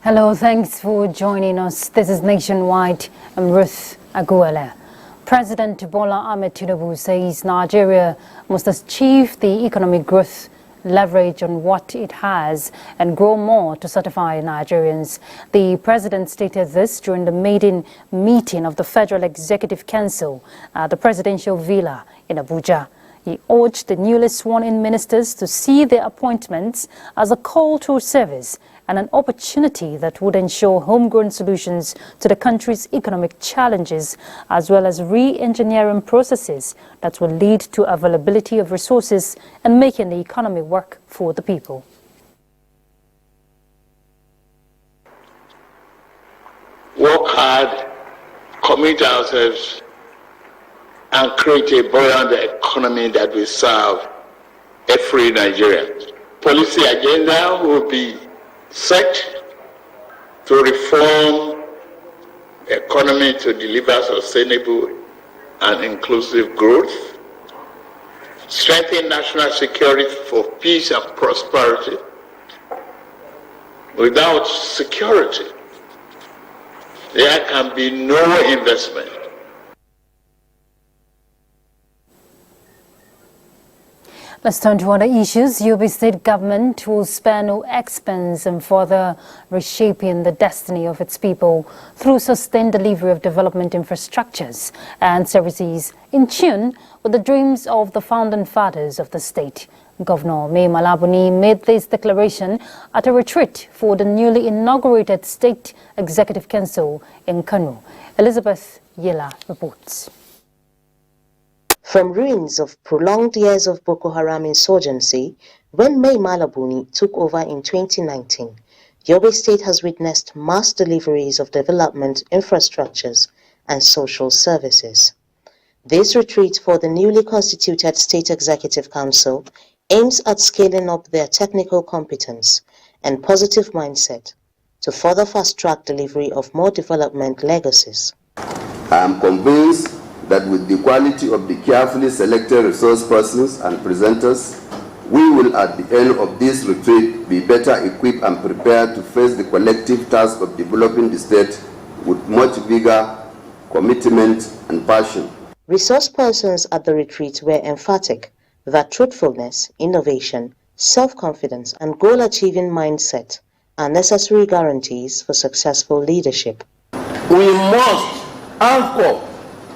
Hello, thanks for joining us. This is Nationwide. I'm Ruth Aguela. President Bola Ahmed Tinubu says Nigeria must achieve the economic growth, leverage on what it has, and grow more to satisfy Nigerians. The president stated this during the maiden meeting of the Federal Executive Council at the presidential villa in Abuja. He urged the newly sworn-in ministers to see their appointments as a call to service and an opportunity that would ensure homegrown solutions to the country's economic challenges, as well as re-engineering processes that will lead to availability of resources and making the economy work for the people. Work hard, commit ourselves, and create a buoyant economy that will serve every Nigerian. Policy agenda will be set to reform the economy to deliver sustainable and inclusive growth, strengthen national security for peace and prosperity. Without security, there can be no investment. Let's turn to other issues. Yobe State government will spare no expense in further reshaping the destiny of its people through sustained delivery of development infrastructures and services in tune with the dreams of the founding fathers of the state. Governor Mai Malabuni made this declaration at a retreat for the newly inaugurated State Executive Council in Kano. Elizabeth Yela reports. From ruins of prolonged years of Boko Haram insurgency, when Mai Malabuni took over in 2019, Yobe State has witnessed mass deliveries of development infrastructures and social services. This retreat for the newly constituted State Executive Council aims at scaling up their technical competence and positive mindset to further fast-track delivery of more development legacies. I am convinced that with the quality of the carefully selected resource persons and presenters, we will at the end of this retreat be better equipped and prepared to face the collective task of developing the state with much vigor, commitment and passion. Resource persons at the retreat were emphatic that truthfulness, innovation, self-confidence and goal-achieving mindset are necessary guarantees for successful leadership. We must anchor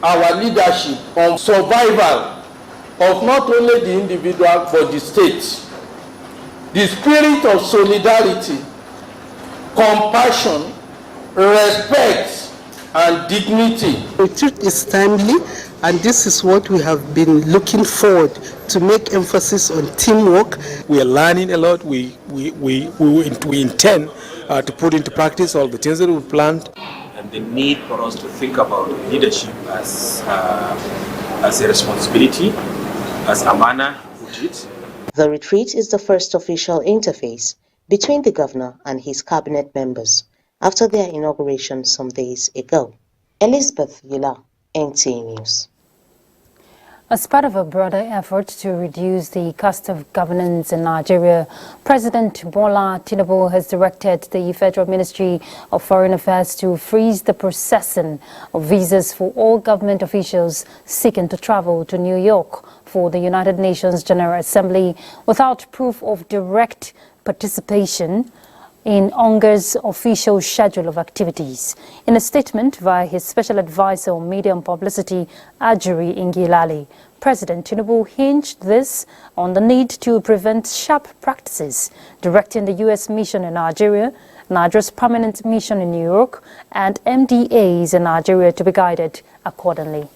our leadership on survival of not only the individual but the state. The spirit of solidarity, compassion, respect and dignity. The truth is timely, and this is what we have been looking forward to make emphasis on teamwork. We are learning a lot. We intend to put into practice all the things that we've planned. And the need for us to think about leadership as a responsibility, as Amana put it. The retreat is the first official interface between the governor and his cabinet members after their inauguration some days ago. Elizabeth Yela, NTA News. As part of a broader effort to reduce the cost of governance in Nigeria, President Bola Tinubu has directed the Federal Ministry of Foreign Affairs to freeze the processing of visas for all government officials seeking to travel to New York for the United Nations General Assembly without proof of direct participation in UNGA's official schedule of activities. In a statement via his special advisor on media and publicity, Ajuri Ngilali, President Tinubu hinged this on the need to prevent sharp practices, directing the U.S. mission in Nigeria, Nigeria's permanent mission in New York, and MDAs in Nigeria to be guided accordingly.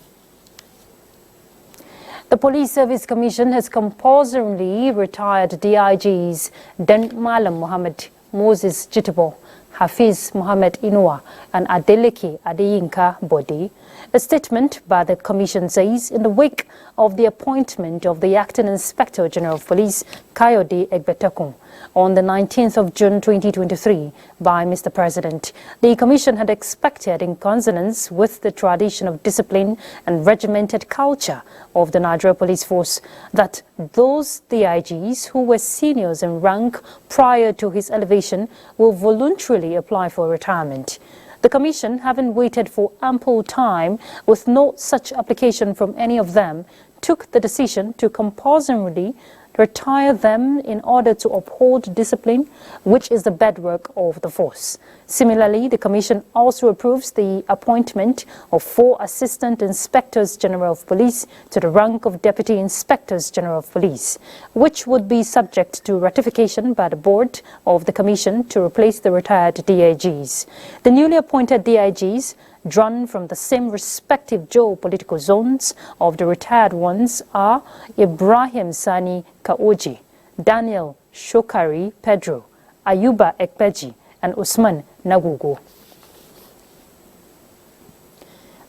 The Police Service Commission has compulsorily retired DIGs Den Malam Mohammed Moses Jitabo, Hafiz Mohammed Inua, and Adeleke Adeyinka Bodi. A statement by the Commission says, in the wake of the appointment of the Acting Inspector General of Police, Kayode Egbetekun, on the 19th of June 2023 by Mr. President, the Commission had expected, in consonance with the tradition of discipline and regimented culture of the Nigeria Police Force, that those DIGs who were seniors in rank prior to his elevation will voluntarily apply for retirement. The Commission, having waited for ample time with no such application from any of them, took the decision to compulsorily retire them in order to uphold discipline, which is the bedrock of the force. Similarly, the Commission also approves the appointment of 4 Assistant Inspectors General of Police to the rank of Deputy Inspectors General of Police, which would be subject to ratification by the board of the Commission to replace the retired DIGs. The newly appointed DIGs, drawn from the same respective geopolitical zones of the retired ones, are Ibrahim Sani Kaoji, Daniel Shokari Pedro, Ayuba Ekpeji, and Usman Nagugo.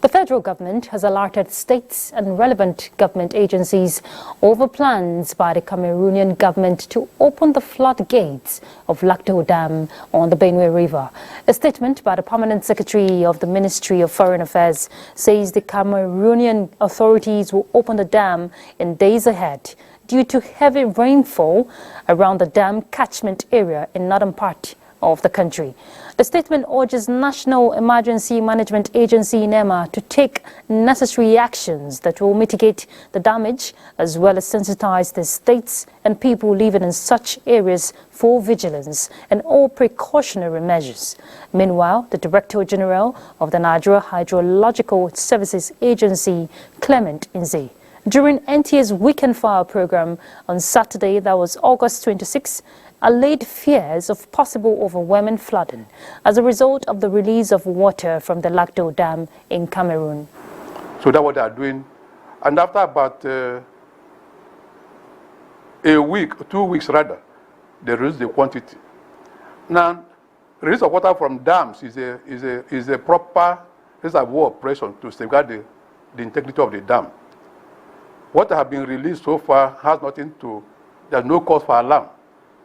The federal government has alerted states and relevant government agencies over plans by the Cameroonian government to open the floodgates of Lagdo Dam on the Benue River. A statement by the Permanent Secretary of the Ministry of Foreign Affairs says the Cameroonian authorities will open the dam in days ahead due to heavy rainfall around the dam catchment area in northern part of the country. The statement urges National Emergency Management Agency NEMA to take necessary actions that will mitigate the damage, as well as sensitize the states and people living in such areas for vigilance and all precautionary measures. Meanwhile, the Director General of the Nigeria Hydrological Services Agency, Clement Nze, during NTA's Weekend Fire program on Saturday, that was August 26, allayed fears of possible overwhelming flooding as a result of the release of water from the Lagdo Dam in Cameroon. So that's what they are doing. And after about a week, 2 weeks rather, they reduce the quantity. Now, release of water from dams is a proper reservoir operation to safeguard the integrity of the dam. What has been released so far has nothing to, there's no cause for alarm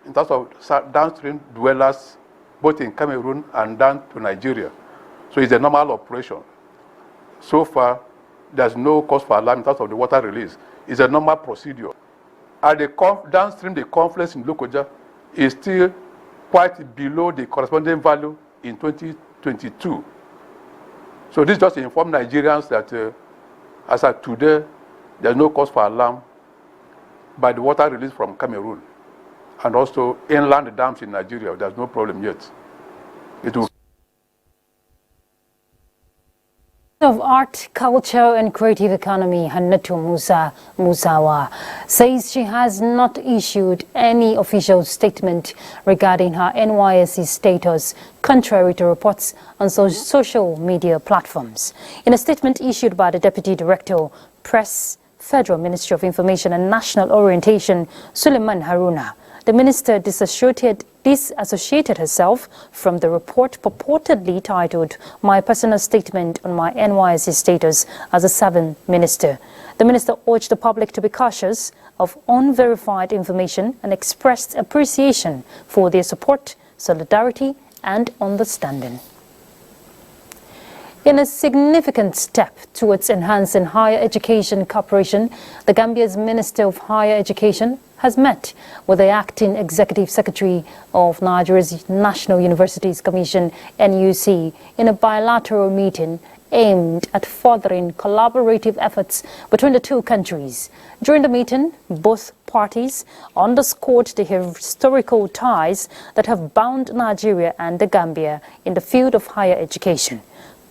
in terms of downstream dwellers, both in Cameroon and down to Nigeria. So it's a normal operation. So far, there's no cause for alarm in terms of the water release. It's a normal procedure. At the downstream, the confluence in Lokoja is still quite below the corresponding value in 2022. So this just informs Nigerians that as of today, there's no cause for alarm by the water release from Cameroon. And also inland dams in Nigeria, there's no problem yet. It will. Of Art, Culture and Creative Economy, Hannatu Musawa, says she has not issued any official statement regarding her NYSC status, contrary to reports on social media platforms. In a statement issued by the Deputy Director, Press, Federal Ministry of Information and National Orientation, Suleiman Haruna, the minister disassociated herself from the report purportedly titled "My Personal Statement on My NYSC Status as a Serving Minister." The minister urged the public to be cautious of unverified information and expressed appreciation for their support, solidarity and understanding. In a significant step towards enhancing higher education cooperation, the Gambia's Minister of Higher Education has met with the Acting Executive Secretary of Nigeria's National Universities Commission, NUC, in a bilateral meeting aimed at furthering collaborative efforts between the two countries. During the meeting, both parties underscored the historical ties that have bound Nigeria and the Gambia in the field of higher education.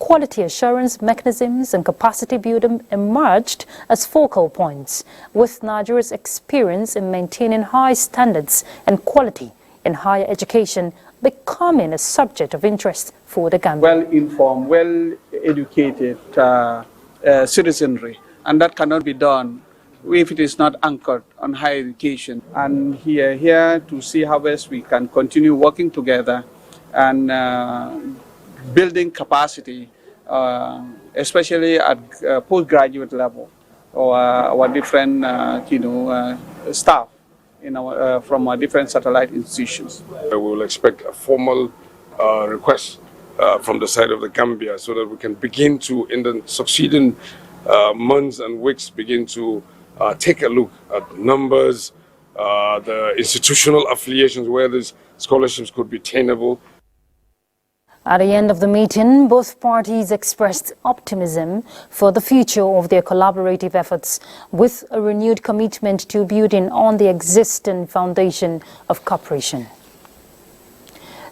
Quality assurance mechanisms and capacity building emerged as focal points, with Nigeria's experience in maintaining high standards and quality in higher education becoming a subject of interest for the Gambia. Well-informed, well-educated citizenry, and that cannot be done if it is not anchored on higher education. And here to see how best we can continue working together and building capacity especially at postgraduate level, or our different staff in our from our different satellite institutions. We will expect a formal request from the side of the Gambia so that we can begin to, in the succeeding months and weeks, begin to take a look at numbers, the institutional affiliations where these scholarships could be attainable. At the end of the meeting, both parties expressed optimism for the future of their collaborative efforts, with a renewed commitment to building on the existing foundation of cooperation.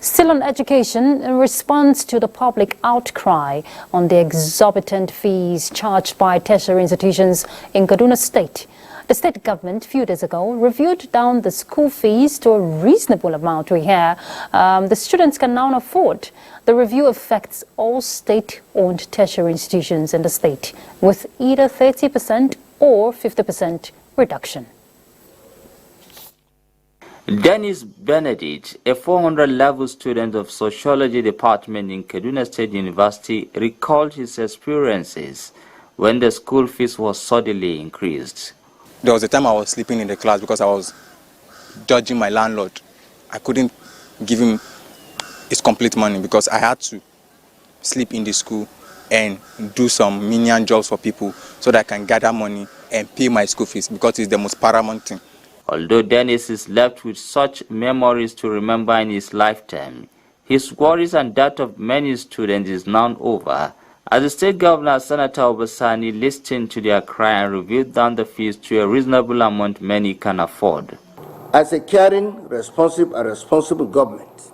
Still on education, in response to the public outcry on the exorbitant fees charged by tertiary institutions in Kaduna State, the state government a few days ago reviewed down the school fees to a reasonable amount we hear the students can now afford. The review affects all state-owned tertiary institutions in the state, with either 30% or 50% reduction. Dennis Benedict, a 400-level student of Sociology Department in Kaduna State University, recalled his experiences when the school fees was suddenly increased. There was a time I was sleeping in the class because I was dodging my landlord. I couldn't give him his complete money because I had to sleep in the school and do some menial jobs for people so that I can gather money and pay my school fees, because it's the most paramount thing. Although Dennis is left with such memories to remember in his lifetime, his worries and that of many students is now over, as the state governor, Senator Obasani, listened to their cry and reviewed down the fees to a reasonable amount many can afford. As a caring, responsible government,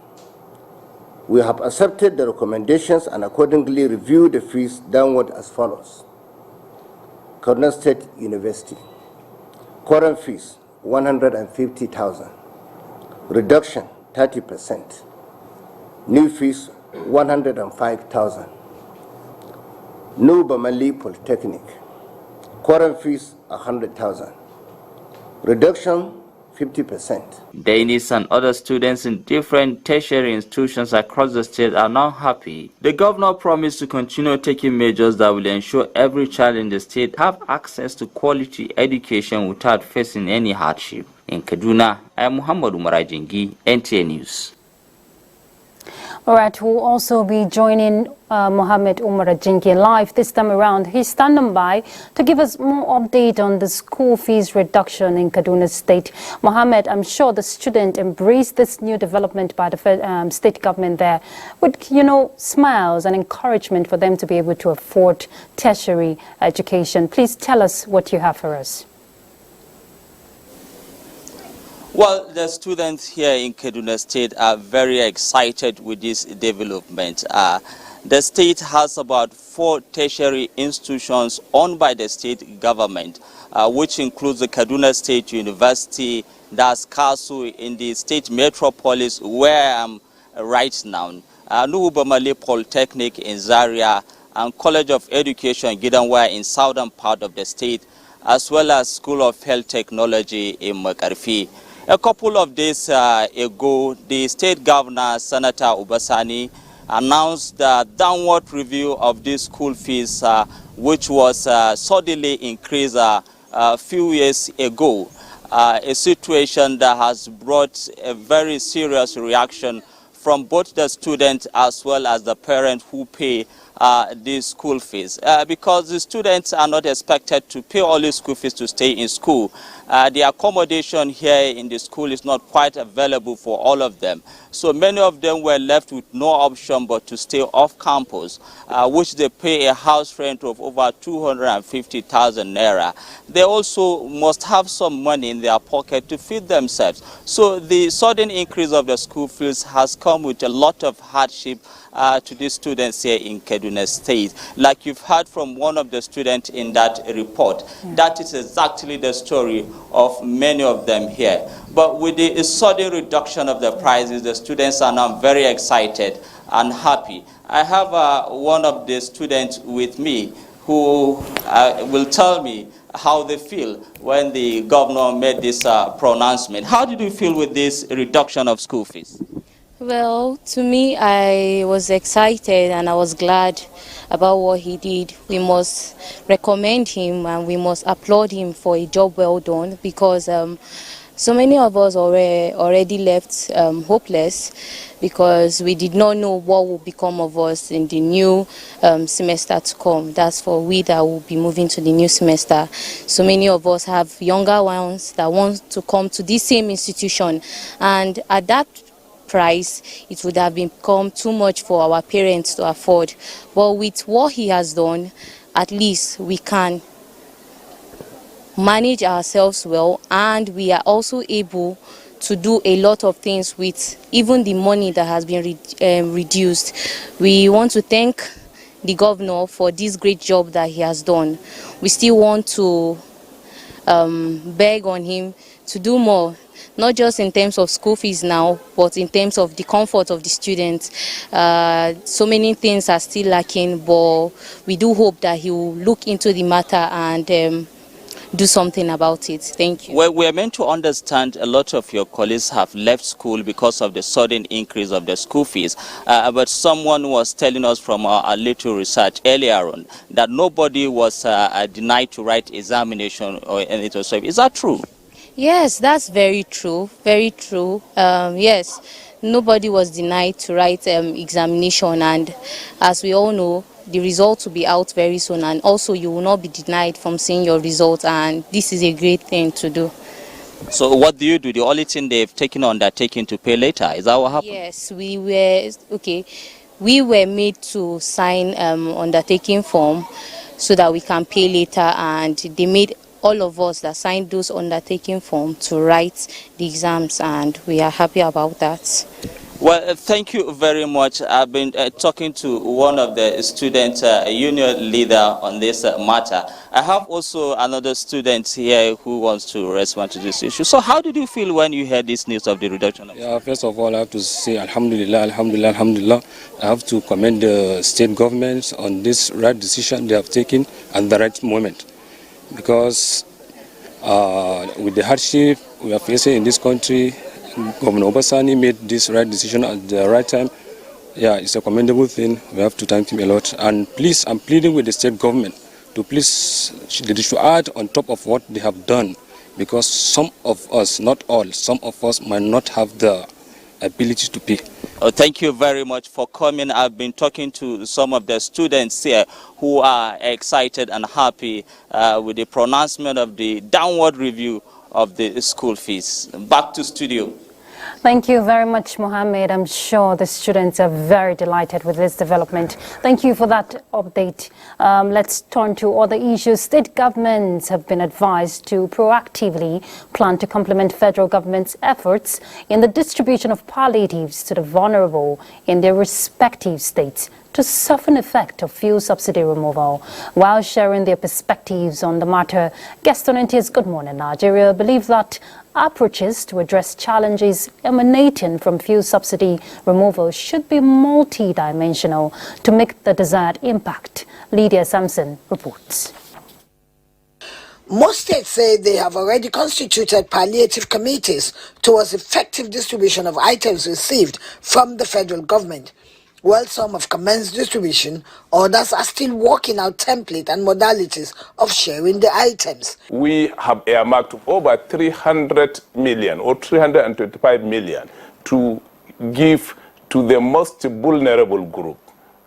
we have accepted the recommendations and accordingly reviewed the fees downward as follows. Kaduna State University, current fees 150,000, reduction 30%, new fees 105,000. New Bamali Polytechnic, current fees 100,000, reduction 50%. Dennis and other students in different tertiary institutions across the state are now happy. The governor promised to continue taking measures that will ensure every child in the state have access to quality education without facing any hardship. In Kaduna, I am Muhammad Umarajingi, NTA News. All right, we'll also be joining Mohammed Umar Ajinki live this time around. He's standing by to give us more update on the school fees reduction in Kaduna State. Mohammed, I'm sure the student embraced this new development by the state government there with, smiles and encouragement for them to be able to afford tertiary education. Please tell us what you have for us. Well, the students here in Kaduna State are very excited with this development. The state has about 4 tertiary institutions owned by the state government, which includes the Kaduna State University, that's KASU in the state metropolis where I am right now, Nuhu Bamali Polytechnic in Zaria, and College of Education Gidanwa in southern part of the state, as well as School of Health Technology in Makarfi. A couple of days ago, the state governor, Senator Obasani, announced the downward review of these school fees, which was suddenly increased a few years ago, a situation that has brought a very serious reaction from both the students as well as the parents who pay these school fees, because the students are not expected to pay all the school fees to stay in school. The accommodation here in the school is not quite available for all of them. So many of them were left with no option but to stay off campus, which they pay a house rent of over 250,000 naira. They also must have some money in their pocket to feed themselves. So the sudden increase of the school fees has come with a lot of hardship to these students here in Kaduna State. Like you've heard from one of the students in that report, that is exactly the story of many of them here. But with the sudden reduction of the prices, the students are now very excited and happy. I have one of the students with me who will tell me how they feel when the governor made this pronouncement. How did you feel with this reduction of school fees? Well, to me, I was excited and I was glad about what he did. We must recommend him and we must applaud him for a job well done, because so many of us already left hopeless, because we did not know what will become of us in the new semester to come. That's for we that will be moving to the new semester. So many of us have younger ones that want to come to this same institution, and at that price, it would have become too much for our parents to afford. But with what he has done, at least we can manage ourselves well, and we are also able to do a lot of things with even the money that has been reduced. We want to thank the governor for this great job that he has done. We still want to beg on him to do more, not just in terms of school fees now, but in terms of the comfort of the students. So many things are still lacking, but we do hope that he will look into the matter and do something about it. Thank you. Well, we are meant to understand a lot of your colleagues have left school because of the sudden increase of the school fees. But someone was telling us from our little research earlier on that nobody was denied to write examination or anything. So is that true? Yes, that's very true. Very true. Yes, nobody was denied to write examination, and as we all know, the results will be out very soon, and also you will not be denied from seeing your results, and this is a great thing to do. So what do you do? The only thing they've taken undertaking to pay later, is that what happened? Yes, we were made to sign undertaking form so that we can pay later, and they made all of us that signed those undertaking form to write the exams, and we are happy about that. Well, thank you very much. I've been talking to one of the student union leader on this matter. I have also another student here who wants to respond to this issue. So how did you feel when you heard this news of the reduction of... Yeah, first of all, I have to say Alhamdulillah, Alhamdulillah, Alhamdulillah. I have to commend the state government on this right decision they have taken at the right moment. Because with the hardship we are facing in this country, Governor Obasani made this right decision at the right time. Yeah, it's a commendable thing. We have to thank him a lot. And please, I'm pleading with the state government to please, they should add on top of what they have done, because some of us, not all, some of us might not have the ability to pay. Thank you very much for coming. I've been talking to some of the students here who are excited and happy with the pronouncement of the downward review of the school fees. Back to studio. Thank you very much, Mohammed. I'm sure the students are very delighted with this development. Thank you for that update. Let's turn to other issues. State governments have been advised to proactively plan to complement federal government's efforts in the distribution of palliatives to the vulnerable in their respective states to soften the effect of fuel subsidy removal. While sharing their perspectives on the matter, guests on NTA's Good Morning Nigeria believe that approaches to address challenges emanating from fuel subsidy removal should be multi-dimensional to make the desired impact. Lydia Sampson reports. Most states say they have already constituted palliative committees towards effective distribution of items received from the federal government. While some have commenced distribution, others are still working out template and modalities of sharing the items. We have earmarked over 300 million or 325 million to give to the most vulnerable group.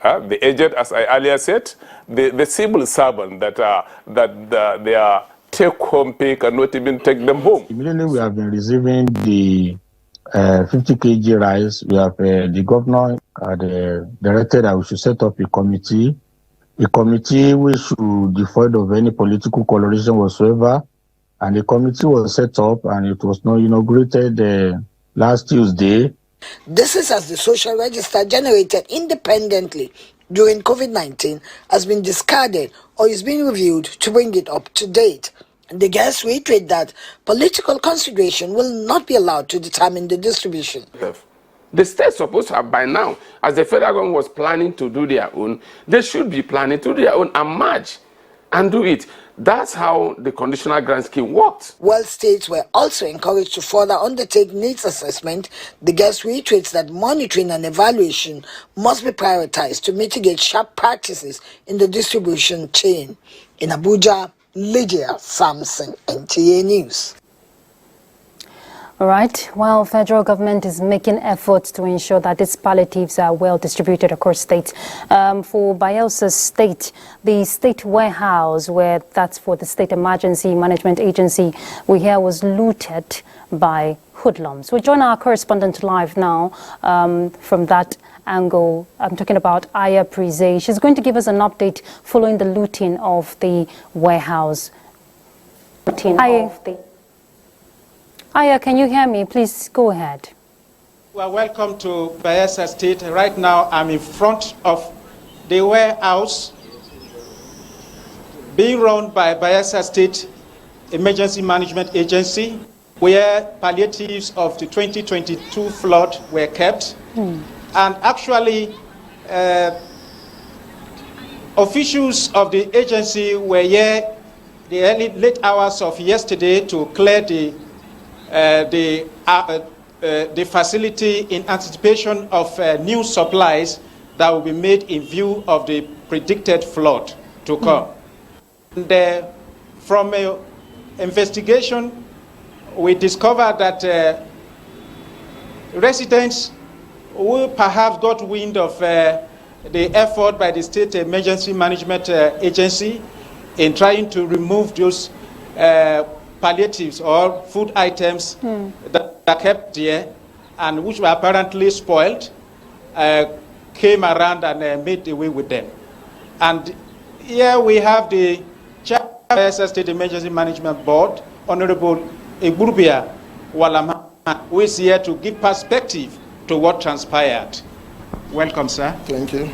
The aged, as I earlier said, the civil servant that their take-home pay cannot even take them home. Immediately we have been receiving the 50 kg rice. We have the governor directed that we should set up a committee which should devoid of any political coloration whatsoever. And the committee was set up and it was now inaugurated last Tuesday. This is as the social register generated independently during COVID-19 has been discarded or is being reviewed to bring it up to date. The guests reiterate that political consideration will not be allowed to determine the distribution. The state's supposed to have by now, as the federal government was planning to do their own, they should be planning to do their own and merge and do it. That's how the conditional grant scheme works. While states were also encouraged to further undertake needs assessment, the guest reiterates that monitoring and evaluation must be prioritized to mitigate sharp practices in the distribution chain. In Abuja, Lydia Samson, NTA News. All right. While federal government is making efforts to ensure that these palliatives are well distributed across states, for Bayelsa State, the state warehouse, where that's for the State Emergency Management Agency, we hear was looted by hoodlums. We join our correspondent live now from that angle. I'm talking about Aya Prize. She's going to give us an update following the looting of the warehouse. Aya, can you hear me? Please go ahead. Well, welcome to Bayelsa State. Right now, I'm in front of the warehouse being run by Bayelsa State Emergency Management Agency, where palliatives of the 2022 flood were kept. And actually, officials of the agency were here the late hours of yesterday to clear the facility in anticipation of new supplies that will be made in view of the predicted flood to come. And, from an investigation, we discovered that residents who perhaps got wind of the effort by the State Emergency Management Agency in trying to remove those palliatives or food items that are kept there and which were apparently spoiled, came around and made away with them. And here we have the Chairman of the State Emergency Management Board, Honorable Igbubia Walama, who is here to give perspective to what transpired. Welcome, sir. Thank you.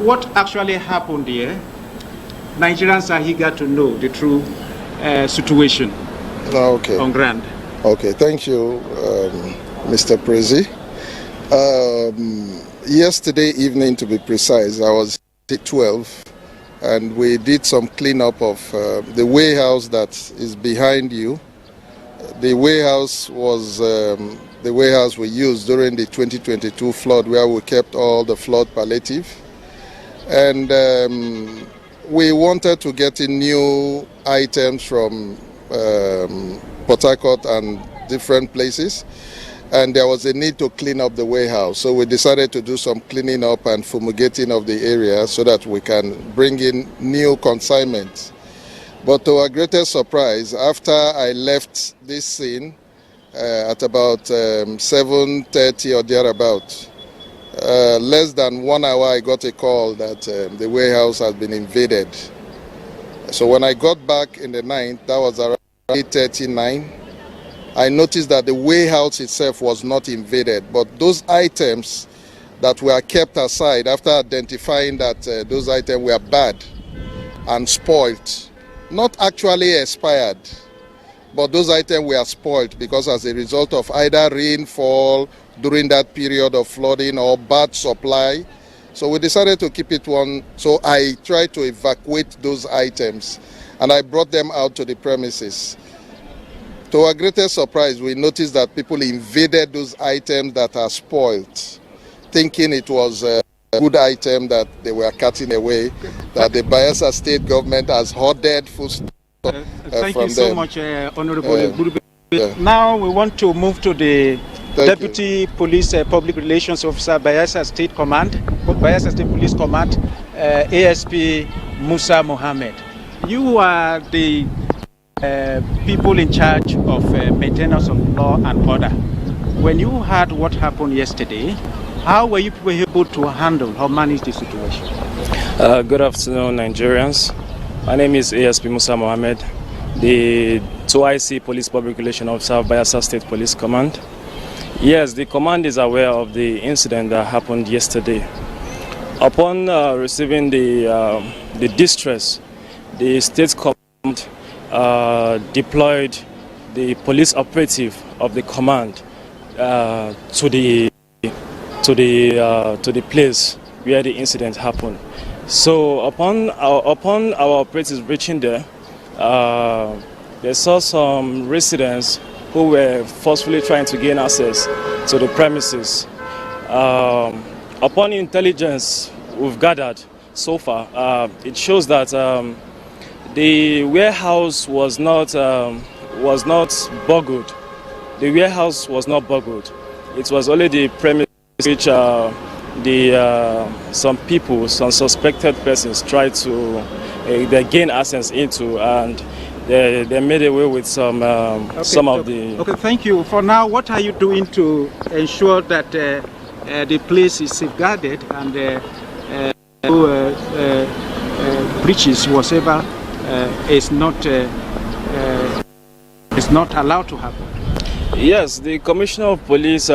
What actually happened here? Nigerians are eager to know the true situation on ground. Okay, thank you, Mr. Prezi. Yesterday evening, to be precise, I was at 12, and we did some cleanup of the warehouse that is behind you. The warehouse was the warehouse we used during the 2022 flood, where we kept all the flood palliative. And we wanted to get in new items from Port Harcourt and different places, and there was a need to clean up the warehouse. So we decided to do some cleaning up and fumigating of the area so that we can bring in new consignments. But to our greatest surprise, after I left this scene at about 7:30 or thereabout, less than 1 hour, I got a call that the warehouse has been invaded. So when I got back in the night, that was around 8:39, I noticed that the warehouse itself was not invaded, but those items that were kept aside after identifying that those items were bad and spoiled, not actually expired, but those items were spoiled because as a result of either rainfall during that period of flooding or bad supply. So we decided to keep it one. So I tried to evacuate those items and I brought them out to the premises. To our greatest surprise, we noticed that people invaded those items that are spoiled, thinking it was a good item that they were cutting away, that the Bayelsa state government has hoarded food thank you so much, Honorable. Now we want to move to the Deputy Police Public Relations Officer, Bayelsa State Command, Bayelsa State Police Command, ASP Musa Mohammed. You are the people in charge of maintenance of law and order. When you heard what happened yesterday, how were you able to handle or manage the situation? Good afternoon, Nigerians. My name is ASP Musa Mohammed, the 2IC Police Public Relations Officer of Bayelsa State Police Command. Yes, the command is aware of the incident that happened yesterday. Upon receiving the distress, the state command deployed the police operative of the command to the place where the incident happened. So upon our operatives reaching there, they saw some residents who were forcefully trying to gain access to the premises. Upon intelligence we've gathered so far, it shows that the warehouse was not burgled. The warehouse was not burgled. It was only the premises which some people, some suspected persons, tried to they gain access into, and they made away with some of the. Okay, thank you. For now, what are you doing to ensure that the place is safeguarded and breaches whatever is not allowed to happen? Yes, the Commissioner of Police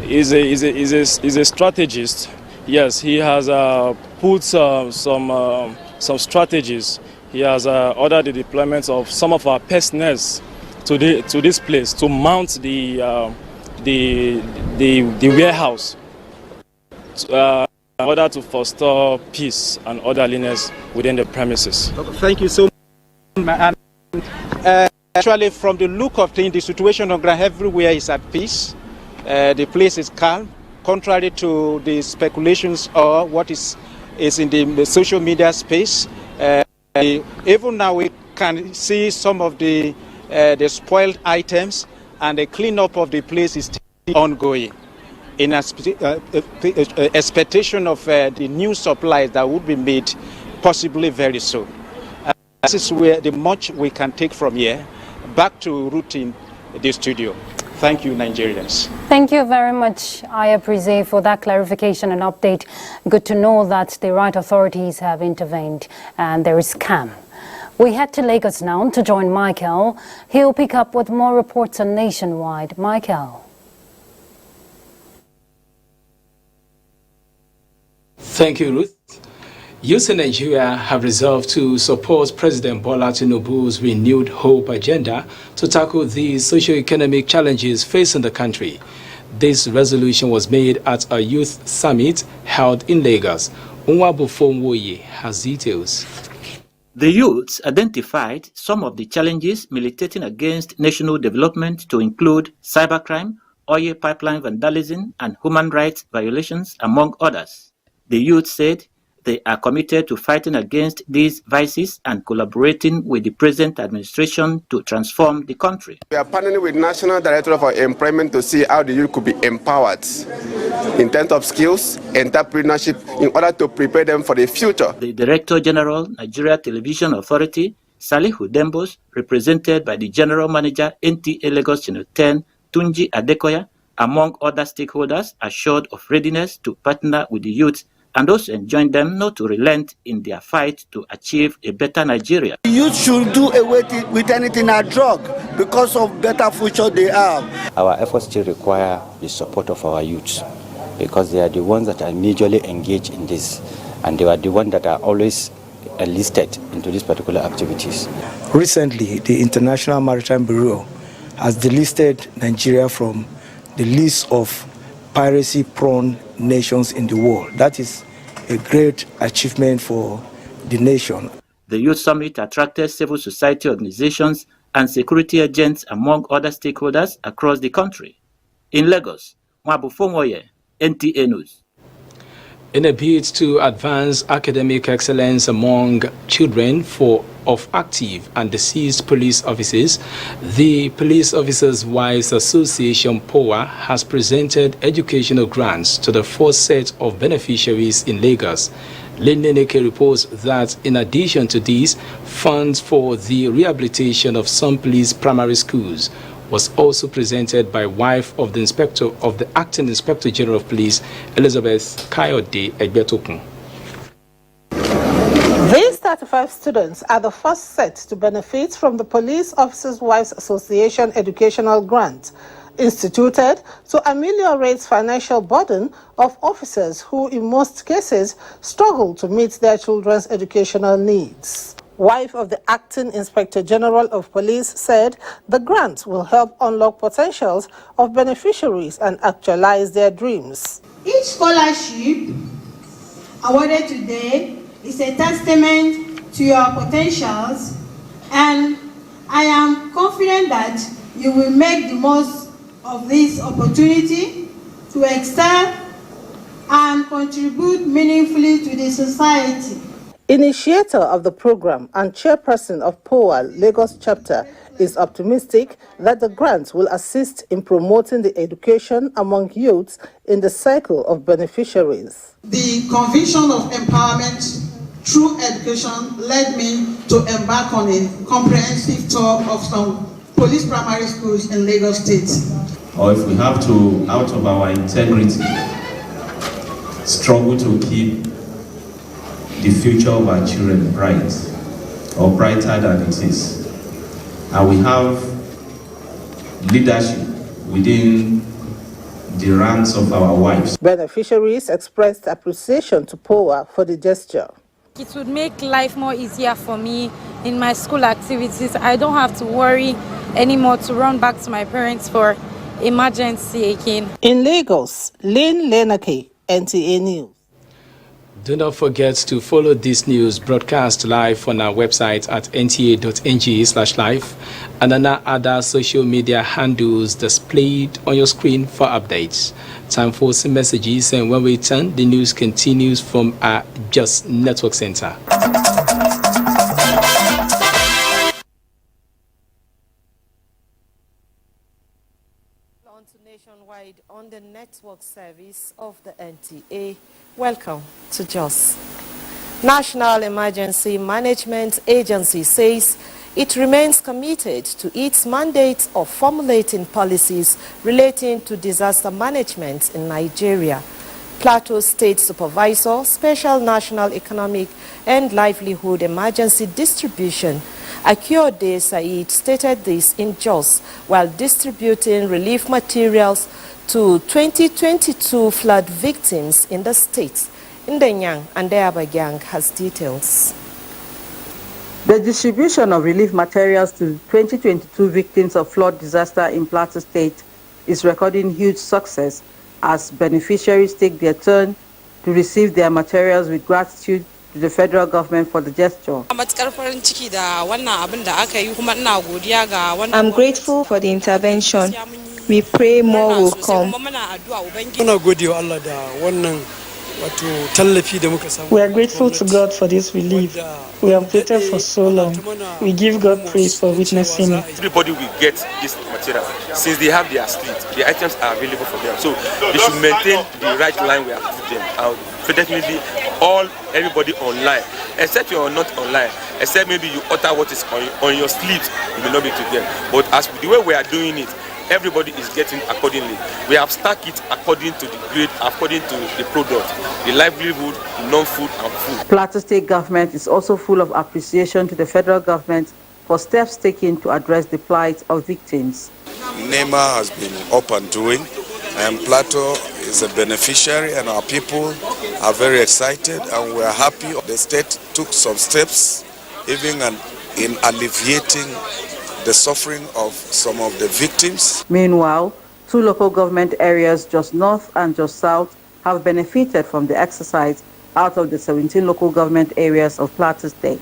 is a strategist. Yes, he has put some strategies. He has ordered the deployment of some of our personnel to this place to mount the warehouse in order to foster peace and orderliness within the premises. Thank you so much. Actually, from the look of things, the situation on ground everywhere is at peace. The place is calm, contrary to the speculations or what is in the social media space. Even now, we can see some of the spoiled items, and the cleanup of the place is still ongoing in expectation of the new supplies that would be made possibly very soon. This is where the much we can take from here back to routine the studio. Thank you, Nigerians. Thank you very much, Aya Prize, for that clarification and update. Good to know that the right authorities have intervened and there is calm. We head to Lagos now to join Michael. He'll pick up with more reports on Nationwide. Michael. Thank you, Ruth. Youth in Nigeria have resolved to support President Bola Tinubu's renewed hope agenda to tackle the socio-economic challenges facing the country. This resolution was made at a youth summit held in Lagos. Unwabufomwoye has details. The youths identified some of the challenges militating against national development to include cybercrime, oil pipeline vandalism, and human rights violations, among others. The youth said they are committed to fighting against these vices and collaborating with the present administration to transform the country. We are partnering with National Director for Employment to see how the youth could be empowered in terms of skills, entrepreneurship, in order to prepare them for the future. The Director General, Nigeria Television Authority, Salihu Dembos, represented by the General Manager, NTA Lagos Channel 10, Tunji Adekoya, among other stakeholders, assured of readiness to partner with the youth and also enjoin them not to relent in their fight to achieve a better Nigeria. The youth should do away with anything a drug because of better future they have. Our efforts still require the support of our youth because they are the ones that are majorly engaged in this, and they are the ones that are always enlisted into these particular activities. Recently, the International Maritime Bureau has delisted Nigeria from the list of piracy-prone nations in the world. That is a great achievement for the nation. The Youth Summit attracted civil society organizations and security agents among other stakeholders across the country. In Lagos, Mwabufonwoye, NTA News. In a bid to advance academic excellence among children of active and deceased police officers, the Police Officers' Wives Association (POA) has presented educational grants to the first set of beneficiaries in Lagos. Leneneke reports that in addition to these, funds for the rehabilitation of some police primary schools was also presented by wife of the acting Inspector General of Police, Elizabeth Kayode Egbetokun. These 35 students are the first set to benefit from the Police Officers' Wives Association educational grant, instituted to ameliorate financial burden of officers who in most cases struggle to meet their children's educational needs. Wife of the Acting Inspector General of Police said the grant will help unlock potentials of beneficiaries and actualize their dreams. Each scholarship awarded today is a testament to your potentials, and I am confident that you will make the most of this opportunity to excel and contribute meaningfully to the society. Initiator of the program and chairperson of POA Lagos chapter is optimistic that the grant will assist in promoting the education among youths in the cycle of beneficiaries. The conviction of empowerment through education led me to embark on a comprehensive tour of some police primary schools in Lagos State. Or if we have to, out of our integrity, struggle to keep the future of our children bright, or brighter than it is. And we have leadership within the ranks of our wives. Beneficiaries expressed appreciation to POA for the gesture. It would make life more easier for me in my school activities. I don't have to worry anymore to run back to my parents for emergency again. In Lagos, Lynn Lenake, NTA News. Do not forget to follow this news broadcast live on our website at nta.ng/live and on our other social media handles displayed on your screen for updates. Time for some messages, and when we return, the news continues from our Just Network Center. On to Nationwide on the network service of the NTA. Welcome to JOS. National Emergency Management Agency says it remains committed to its mandate of formulating policies relating to disaster management in Nigeria. Plateau State Supervisor, Special National Economic and Livelihood Emergency Distribution, Akiode Said, stated this in Jos while distributing relief materials to 2022 flood victims in the state. Ndenyang and Deabagang has details. The distribution of relief materials to 2022 victims of flood disaster in Plateau State is recording huge success as beneficiaries take their turn to receive their materials with gratitude to the federal government for the gesture. I'm grateful for the intervention. We pray more will come. We are grateful to God for this relief. We have waited for so long. We give God praise for witnessing it. Everybody will get this material. Since they have their slits, the items are available for them. So they should maintain the right line we have put them out. So definitely everybody online, except you are not online, except maybe you utter what is on your sleeves, you may not be able to get. But as the way we are doing it, everybody is getting accordingly. We have stacked it according to the grade, according to the product, the livelihood, non-food and food. Plateau State government is also full of appreciation to the federal government for steps taken to address the plight of victims. NEMA has been up and doing, and Plateau is a beneficiary, and our people are very excited, and we are happy. The state took some steps, even in alleviating the suffering of some of the victims. Meanwhile, 2 local government areas, Jos North and Jos South, have benefited from the exercise out of the 17 local government areas of Plateau State.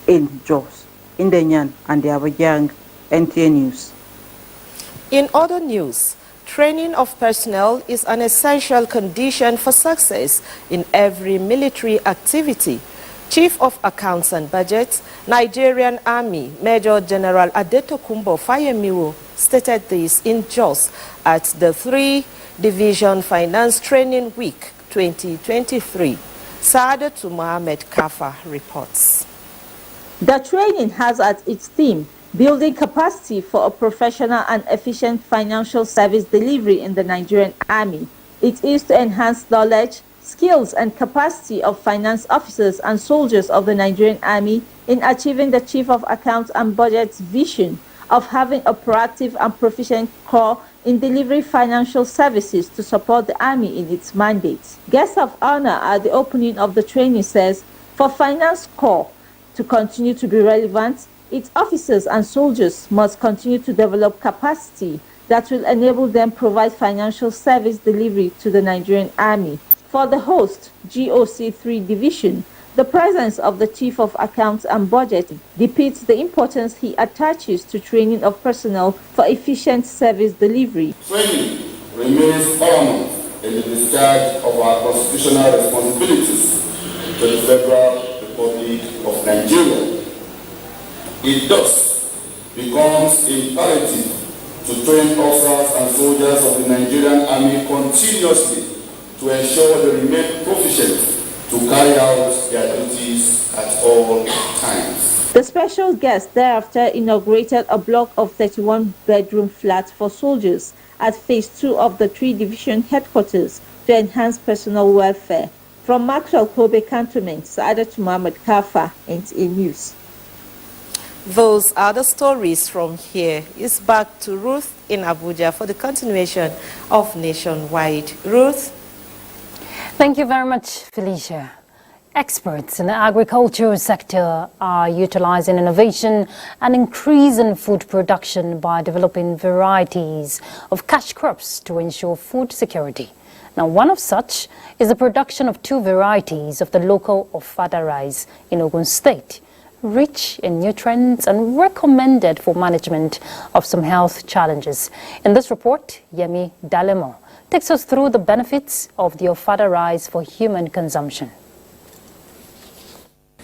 In Jos, Ndenyan and Abuja, NTA News. In other news, training of personnel is an essential condition for success in every military activity. Chief of Accounts and Budget, Nigerian Army Major General Adetokunbo Fayemiwo stated this in Jos at the 3-Division Finance Training Week 2023. Saadatu Mohammed Kafa reports. The training has at its theme building capacity for a professional and efficient financial service delivery in the Nigerian Army. It is to enhance knowledge, skills and capacity of finance officers and soldiers of the Nigerian Army in achieving the Chief of Accounts and Budget's vision of having a proactive and proficient corps in delivering financial services to support the Army in its mandates. Guest of honor at the opening of the training says, for Finance Corps to continue to be relevant, its officers and soldiers must continue to develop capacity that will enable them provide financial service delivery to the Nigerian Army. For the host, GOC 3 Division, the presence of the Chief of Accounts and Budget depicts the importance he attaches to training of personnel for efficient service delivery. Training remains paramount in the discharge of our constitutional responsibilities to the Federal Republic of Nigeria. It thus becomes imperative to train officers and soldiers of the Nigerian Army continuously to ensure they remain proficient to carry out their duties at all times. The special guest thereafter inaugurated a block of 31-bedroom flats for soldiers at Phase 2 of the 3 Division headquarters to enhance personal welfare. From Maxwell Kobe Cantonment, Saadat Muhammad Kafa, NTA News. Those are the stories from here. It's back to Ruth in Abuja for the continuation of Nationwide. Ruth? Thank you very much, Felicia. Experts in the agricultural sector are utilizing innovation and increasing food production by developing varieties of cash crops to ensure food security. Now, one of such is the production of 2 varieties of the local ofada rice in Ogun State, rich in nutrients and recommended for management of some health challenges. In this report, Yemi Dalemo takes us through the benefits of the ofada rice for human consumption.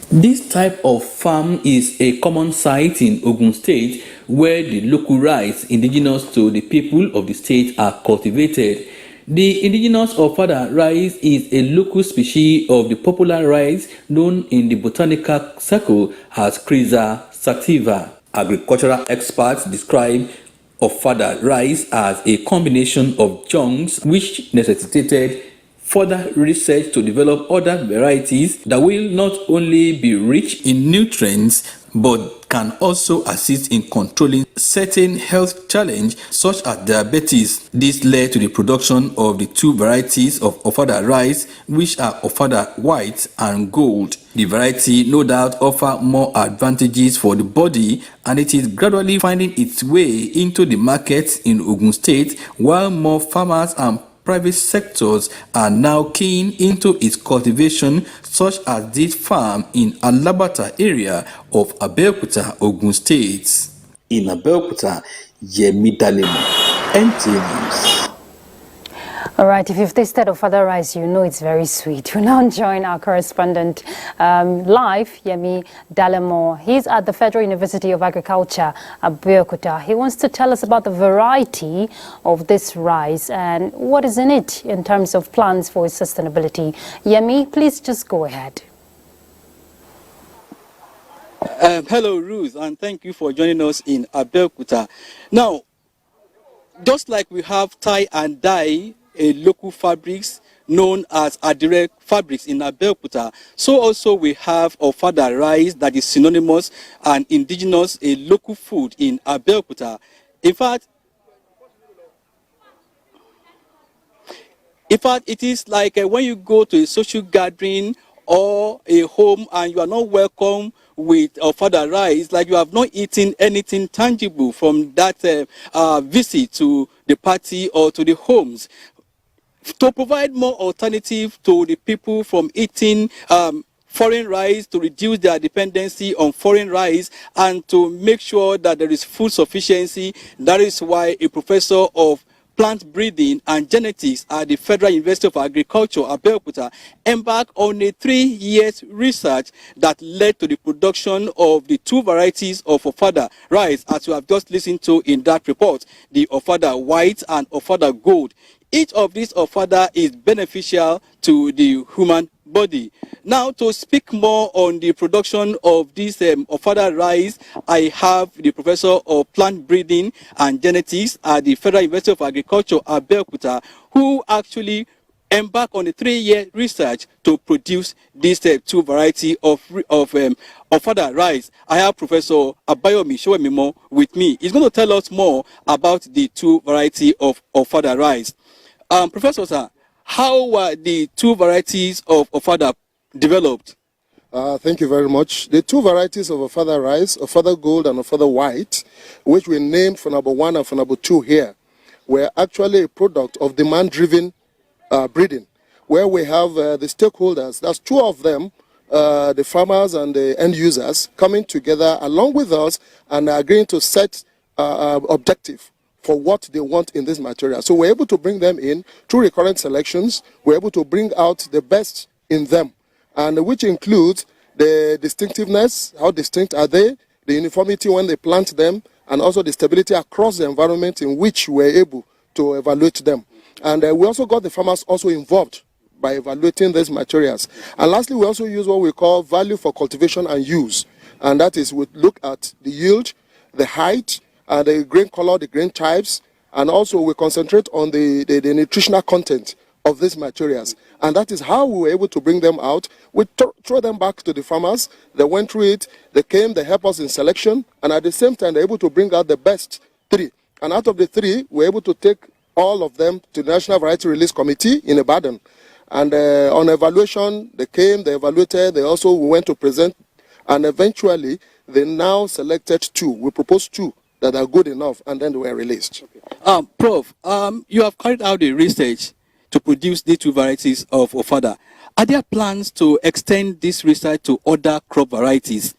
This type of farm is a common sight in Ogun State, where the local rice indigenous to the people of the state are cultivated. The indigenous ofada rice is a local species of the popular rice known in the botanical circle as Chrysa sativa. Agricultural experts describe ofada rice as a combination of chunks which necessitated further research to develop other varieties that will not only be rich in nutrients but can also assist in controlling certain health challenges such as diabetes. This led to the production of the 2 varieties of ofada rice, which are ofada white and gold. The variety no doubt offer more advantages for the body, and it is gradually finding its way into the markets in Ogun State, while more farmers and private sectors are now keen into its cultivation, such as this farm in Alabata area of Abeokuta, Ogun State. In Abeokuta, Yemi Dalemo, NTA News. All right, if you've tasted ofada rice, you know it's very sweet. We now join our correspondent live, Yemi Dalemo. He's at the Federal University of Agriculture, Abeokuta. He wants to tell us about the variety of this rice and what is in it in terms of plans for its sustainability. Yemi, please just go ahead. Hello, Ruth, and thank you for joining us in Abeokuta. Now, just like we have tie and dye, local fabrics known as Adire fabrics in Abeokuta, so also we have ofada rice that is synonymous and indigenous, a local food in Abeokuta. In fact, it is like when you go to a social gathering or a home and you are not welcome with ofada rice, like you have not eaten anything tangible from that visit to the party or to the homes. To provide more alternative to the people from eating foreign rice, to reduce their dependency on foreign rice, and to make sure that there is food sufficiency. That is why a professor of plant breeding and genetics at the Federal University of Agriculture, Abeokuta, embarked on a 3-year research that led to the production of the 2 varieties of ofada rice, as you have just listened to in that report, the ofada white and ofada gold. Each of these ofada is beneficial to the human body. Now, to speak more on the production of this ofada rice, I have the professor of plant breeding and genetics at the Federal University of Agriculture, Abeokuta, who actually embarked on a 3-year research to produce these 2 varieties of ofada rice. I have Professor Abayomi Showemimo with me. He's going to tell us more about the 2 varieties of ofada rice. Professor, sir, how were the 2 varieties of ofada developed? Thank you very much. The 2 varieties of ofada rice, ofada gold and ofada white, which we named for number 1 and for number 2 here, were actually a product of demand-driven breeding. where we have the stakeholders. That's two of them, the farmers and the end users, coming together along with us and agreeing to set objective for what they want in this material. So we're able to bring them in through recurrent selections. We're able to bring out the best in them, and which includes the distinctiveness, how distinct are they, the uniformity when they plant them, and also the stability across the environment in which we're able to evaluate them. And we also got the farmers also involved by evaluating these materials. And lastly, we also use what we call value for cultivation and use. And that is, we look at the yield, the height, the grain color, the grain types, and also we concentrate on the nutritional content of these materials. And that is how we were able to bring them out. We throw them back to the farmers. They went through it. They came, they helped us in selection. And at the same time, they're able to bring out the best 3. And out of the 3, we're able to take all of them to the National Variety Release Committee in Ibadan. And on evaluation, they came, they evaluated, they also went to present. And eventually, they now selected 2. We proposed 2 that are good enough, and then they were released. Prof, you have carried out the research to produce these 2 varieties of ofada. Are there plans to extend this research to other crop varieties?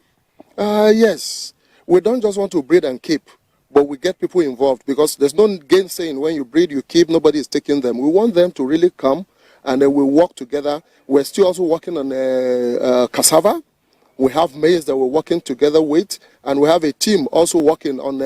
Yes. We don't just want to breed and keep, but we get people involved, because there's no gainsaying when you breed, you keep, nobody is taking them. We want them to really come, and then we work together. We're still also working on cassava. We have maize that we're working together with, and we have a team also working on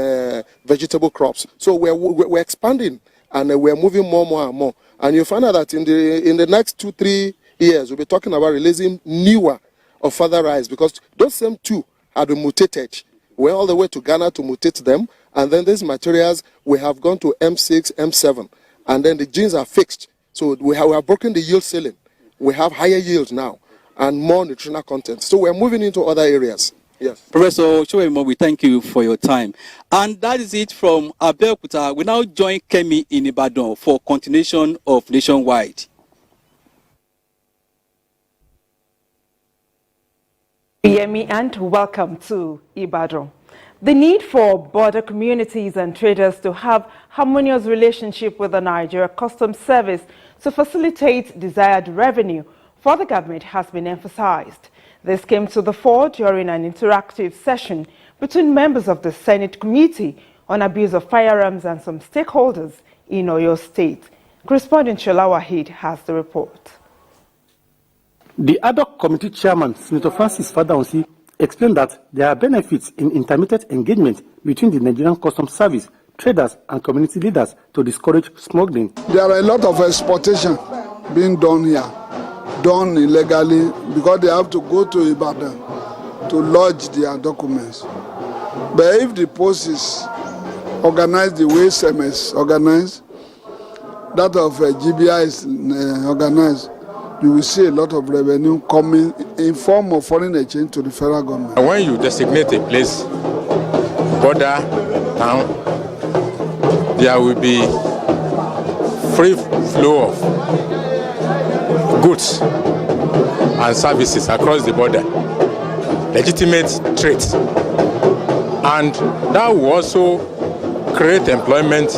vegetable crops. So we're expanding, and we're moving more and more. And you find out that in the next 2-3 years, we'll be talking about releasing newer of further rice, because those same 2 had been mutated. We went all the way to Ghana to mutate them, and then these materials, we have gone to M6, M7, and then the genes are fixed. So we have broken the yield ceiling. We have higher yields now and more nutritional content. So we're moving into other areas. Yes. Professor Chowemo, we thank you for your time. And that is it from Abeokuta. We now join Kemi in Ibadan for continuation of Nationwide. Yemi, and welcome to Ibadan. The need for border communities and traders to have harmonious relationship with the Nigeria Customs Service to facilitate desired revenue for the government has been emphasized. This came to the fore during an interactive session between members of the Senate Committee on Abuse of Firearms and some stakeholders in Oyo State. Correspondent Shola Wahid has the report. The ad hoc committee chairman, Senator Francis Fadaunsi, explained that there are benefits in intermittent engagement between the Nigerian Customs Service, traders and community leaders to discourage smuggling. There are a lot of exportation being done here, done illegally, because they have to go to Ibadan to lodge their documents. But if the post is organized the way SMS organized, that of GBI is organized, you will see a lot of revenue coming in form of foreign exchange to the federal government. When you designate a place, border, town, there will be free flow of goods and services across the border, legitimate trade, and that will also create employment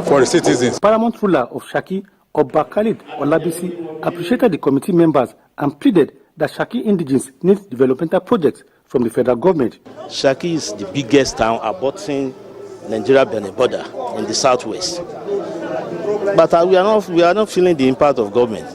for the citizens. Paramount ruler of Shaki, Oba Khalid Olabisi, appreciated the committee members and pleaded that Shaki indigents need developmental projects from the federal government. Shaki is the biggest town abutting Nigeria-Benin border in the southwest. But we are not feeling the impact of government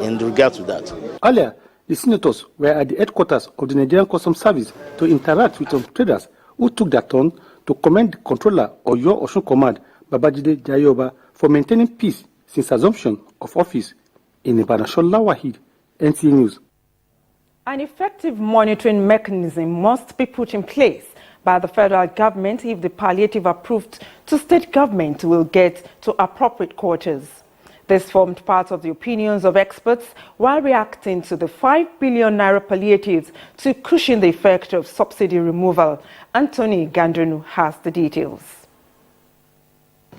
in regard to that. Earlier, the senators were at the headquarters of the Nigerian Customs Service to interact with some traders who took their turn to commend the controller of Oyo Osun Command, Babajide Jayoba, for maintaining peace since assumption of office in Ibadan. Shola Wahid, NTA News. An effective monitoring mechanism must be put in place by the federal government if the palliative approved to state government will get to appropriate quarters. This formed part of the opinions of experts while reacting to the 5 billion naira palliatives to cushion the effect of subsidy removal. Anthony Gandrinu has the details.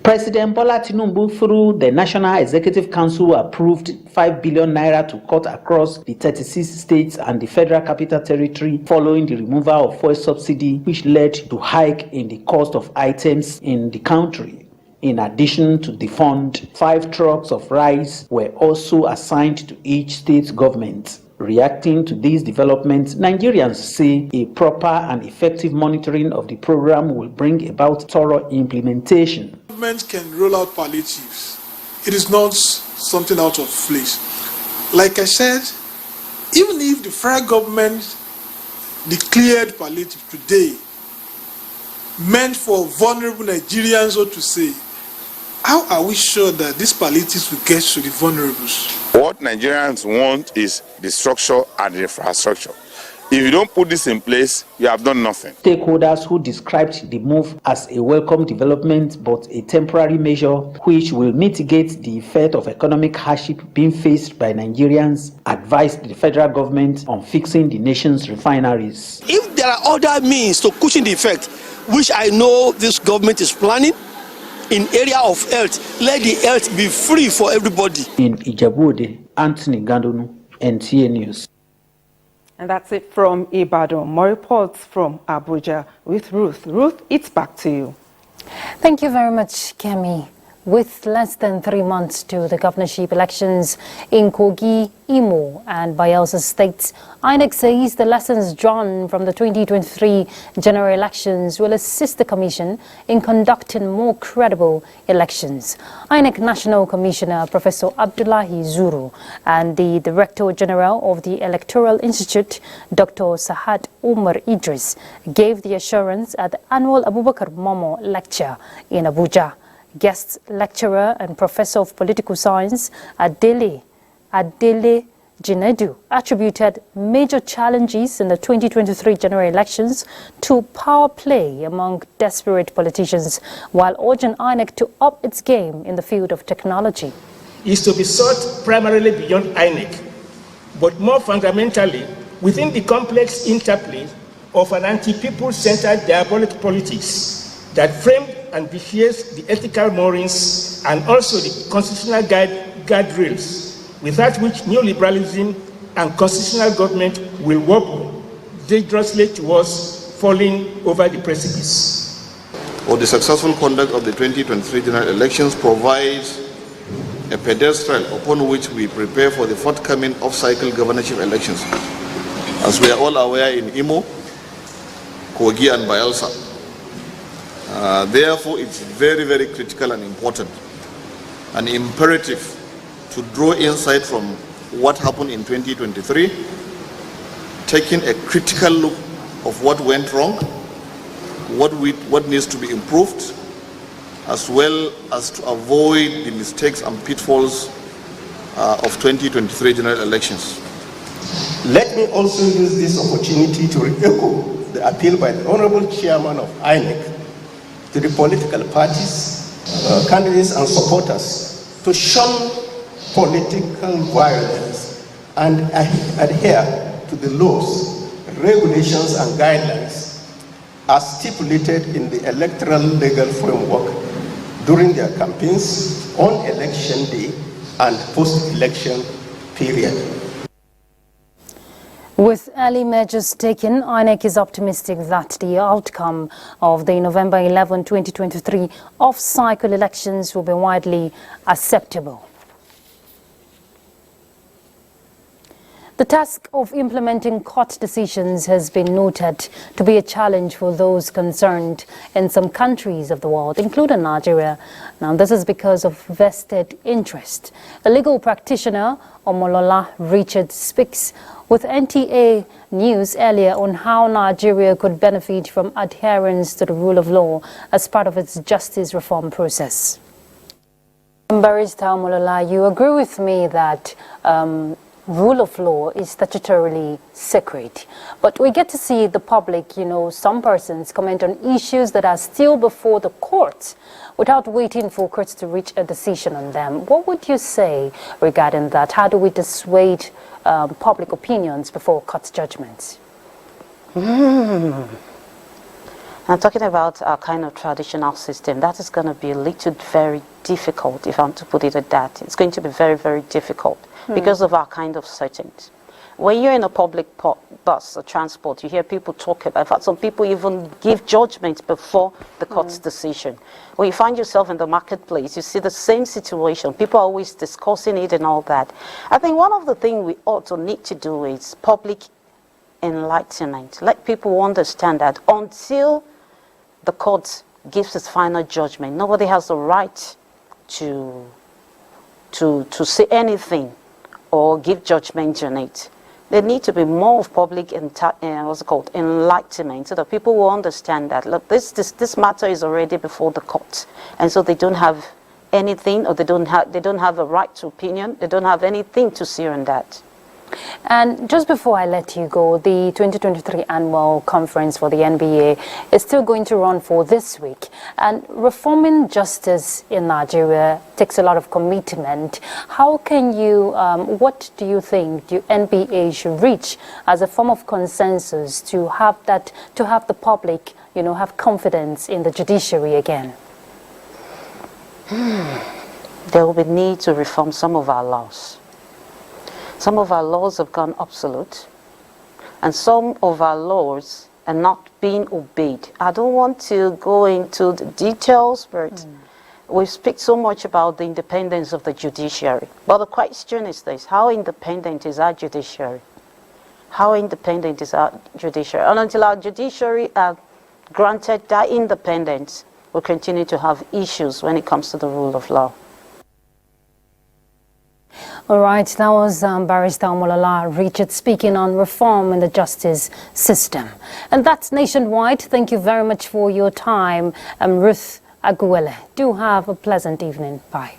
President Bola Tinubu, through the National Executive Council, approved 5 billion naira to cut across the 36 states and the Federal Capital Territory following the removal of fuel subsidy, which led to hike in the cost of items in the country. In addition to the fund, 5 trucks of rice were also assigned to each state government. Reacting to these developments, Nigerians say a proper and effective monitoring of the program will bring about thorough implementation. Government can roll out palliatives. It is not something out of place. Like I said, even if the federal government declared palliative today, meant for vulnerable Nigerians, so to say, how are we sure that these palliatives will get to the vulnerables? What Nigerians want is the structure and the infrastructure. If you don't put this in place, you have done nothing. Stakeholders who described the move as a welcome development but a temporary measure which will mitigate the effect of economic hardship being faced by Nigerians advised the federal government on fixing the nation's refineries. If there are other means to cushion the effect, which I know this government is planning, in area of health, let the health be free for everybody. In Ijebu-Ode, Anthony Gandonu, NTA News. And that's it from Ibadan. More reports from Abuja with Ruth. Ruth, it's back to you. Thank you very much, Kemi. With less than 3 months to the governorship elections in Kogi, Imo and Bayelsa states, INEC says the lessons drawn from the 2023 general elections will assist the Commission in conducting more credible elections. INEC National Commissioner Professor Abdullahi Zuru and the Director General of the Electoral Institute, Dr. Sahad Umar Idris, gave the assurance at the annual Abubakar Momo lecture in Abuja. Guest lecturer and professor of political science Adele Jinedu attributed major challenges in the 2023 general elections to power play among desperate politicians, while urging INEC to up its game in the field of technology. Is to be sought primarily beyond INEC, but more fundamentally within the complex interplay of an anti-people-centered diabolic politics that framed and vitiates the ethical moorings and also the constitutional guardrails, without which neoliberalism and constitutional government will wobble dangerously towards falling over the precipice. Or the successful conduct of the 2023 general elections provides a pedestal upon which we prepare for the forthcoming off-cycle governorship elections. As we are all aware, in Imo, Kogi and Bayelsa. Therefore, it's very, very critical and important and imperative to draw insight from what happened in 2023, taking a critical look of what went wrong, what needs to be improved, as well as to avoid the mistakes and pitfalls of 2023 general elections. Let me also use this opportunity to re-echo the appeal by the Honorable Chairman of INEC to the political parties, candidates and supporters to shun political violence and adhere to the laws, regulations and guidelines as stipulated in the electoral legal framework during their campaigns on election day and post-election period. With early measures taken, INEC is optimistic that the outcome of the November 11, 2023 off-cycle elections will be widely acceptable. The task of implementing court decisions has been noted to be a challenge for those concerned in some countries of the world, including Nigeria. Now, this is because of vested interest. A legal practitioner, Omolola Richard, speaks with NTA News earlier on how Nigeria could benefit from adherence to the rule of law as part of its justice reform process. Barrister Omolola, you agree with me that rule of law is statutorily sacred, but we get to see the public, some persons comment on issues that are still before the courts without waiting for courts to reach a decision on them. What would you say regarding that? How do we dissuade public opinions before court judgments? I'm talking about our kind of traditional system. That is going to be a little very difficult, if I'm to put it at that. It's going to be very, very difficult because of our kind of settings. When you're in a public bus or transport, you hear people talk about, in fact, some people even give judgment before the court's decision. When you find yourself in the marketplace, you see the same situation. People are always discussing it and all that. I think one of the things we ought to need to do is public enlightenment. Let people understand that until the court gives its final judgment, nobody has the right to say anything or give judgment on it. There need to be more of public enlightenment, so that people will understand that, look, this matter is already before the court, and so they don't have anything, or they don't have a right to opinion. They don't have anything to say on that. And just before I let you go, the 2023 annual conference for the NBA is still going to run for this week. And reforming justice in Nigeria takes a lot of commitment. How can you, what do you think the NBA should reach as a form of consensus to have the public, have confidence in the judiciary again? There will be need to reform some of our laws. Some of our laws have gone obsolete, and some of our laws are not being obeyed. I don't want to go into the details, but we speak so much about the independence of the judiciary. But the question is this: how independent is our judiciary? How independent is our judiciary? And until our judiciary are granted that independence, we'll continue to have issues when it comes to the rule of law. All right, that was Barrister Omolola Richard speaking on reform in the justice system. And that's Nationwide. Thank you very much for your time. Ruth Aguele. Do have a pleasant evening. Bye.